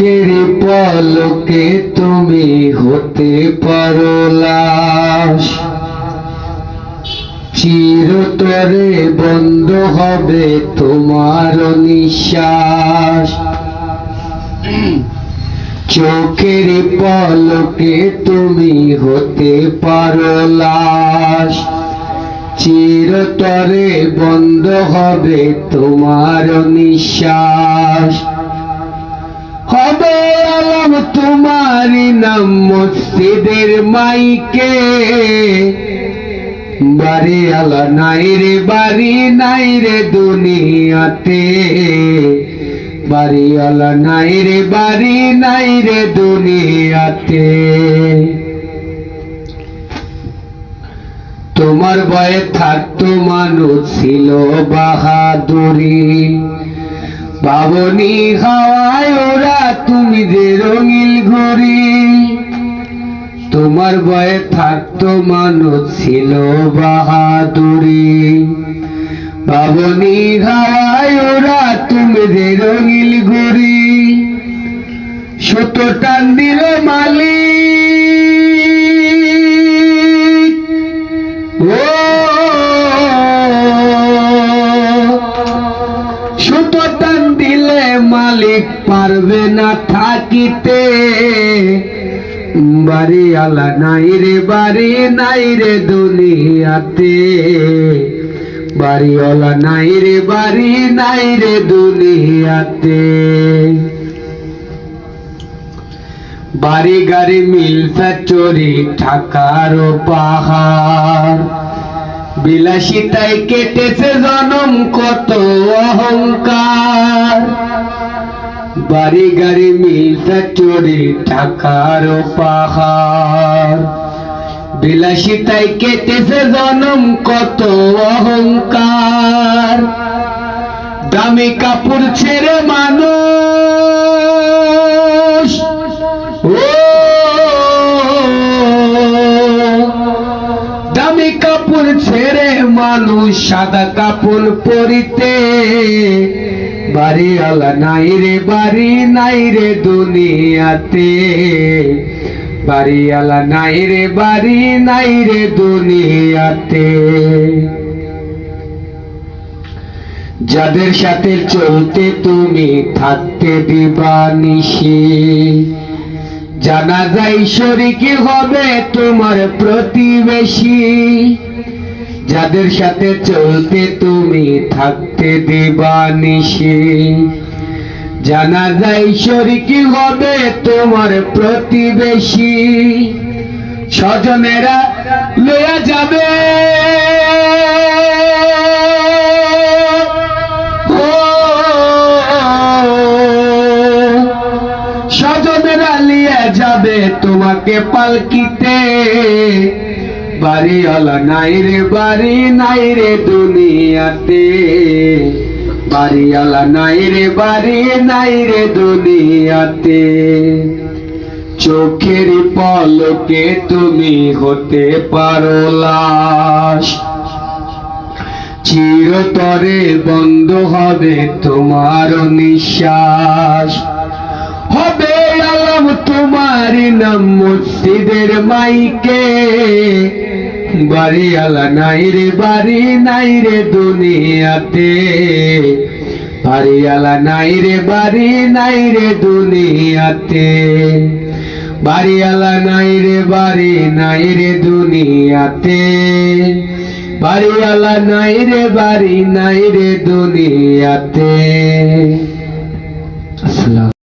চোখের পলকে তুমি হতে পারো লাশ, চিরতরে বন্ধ হবে তোমার নিঃশ্বাস। চোখের পলকে তুমি হতে পারো লাশ, চিরতরে বন্ধ হবে তোমার নিঃশ্বাস। হবে আলম তোমারি নাম মসজিদের মাইকে, বাড়ি আলা নাই রে বাড়ি নাই রে দুনিয়াতে, বাড়ি আলা নাই রে বাড়ি নাই রে দুনিয়াতে। তোমার ভয়ে থাকতো মানুষ ছিল বাহাদুরি, বাবনি হাওয়ায় ওরা তুমি যে রঙিল ঘুরি। তোমার ভয়ে থাকতো মানুষ ছিল বাহাদুরি, বাবনি হাওয়ায় ওরা তুমি যে রঙিল ঘুরি। সুতো টান দিল মালিক, ও সুতো টান দিলে মালিক পারবে না থাকিতে, বাড়ি আলা নাই রে বাড়ি নাই রে দুনিয়াতে, বাড়ি আলা নাই রে বাড়ি নাই রে দুনিয়াতে। বাড়ি গাড়ি মিল ফ্যাক্টরি ঢাকার পাহাড়, বিলাসিতায় কেটেছে জনম কত অহংকার। বাড়ি গাড়ি মিল ফ্যাক্টরি ঢাকার পাহাড়, বিলাসিতায় কেটেছে জনম কত অহংকার। দামি কাপড় ছেড়ে মানুষ, ও দামি কাপড় ছেড়ে মানুষ সাদা কাপড় পরিতে, বাড়ি আলা নাই রে বাড়ি নাই রে দুনিয়াতে, বাড়ি আলা নাই রে বাড়ি নাই রে দুনিয়াতে। যাদের সাথে চলতে তুমি থাকতে দিবানিশি, জানা যায় শরীকি হবে তোমার প্রতিবেশী। যাদের সাথে চলতে তুমি থাকতে দিবানিশি, জানা যায় শরীকি হবে তোমার প্রতিবেশী। স্বজনেরা লইয়া যাবে, স্বজনেরা লিয়ে যাবে তোমাকে পালকিতে, বাড়ি আলা নাই রে বাড়ি নাই রে দুনিয়াতে, বাড়ি আলা নাই রে বাড়ি নাই রে দুনিয়াতে। চোখের পলকে তুমি হতে পারো লাশ, চিরতরে বন্ধ হবে তোমার নিঃশ্বাস। হবে আলম তোমারি নাম মসজিদের মাইকে, বাড়ি আলা নাই রে বাড়ি নাই রে দুনিয়াতে, বাড়ি আলা নাই রে বাড়ি নাই রে দুনিয়াতে। বাড়ি আলা নাই রে বাড়ি নাই রে দুনিয়াতে, বাড়ি আলা নাই রে বাড়ি নাই রে দুনিয়াতে। আসসালাম।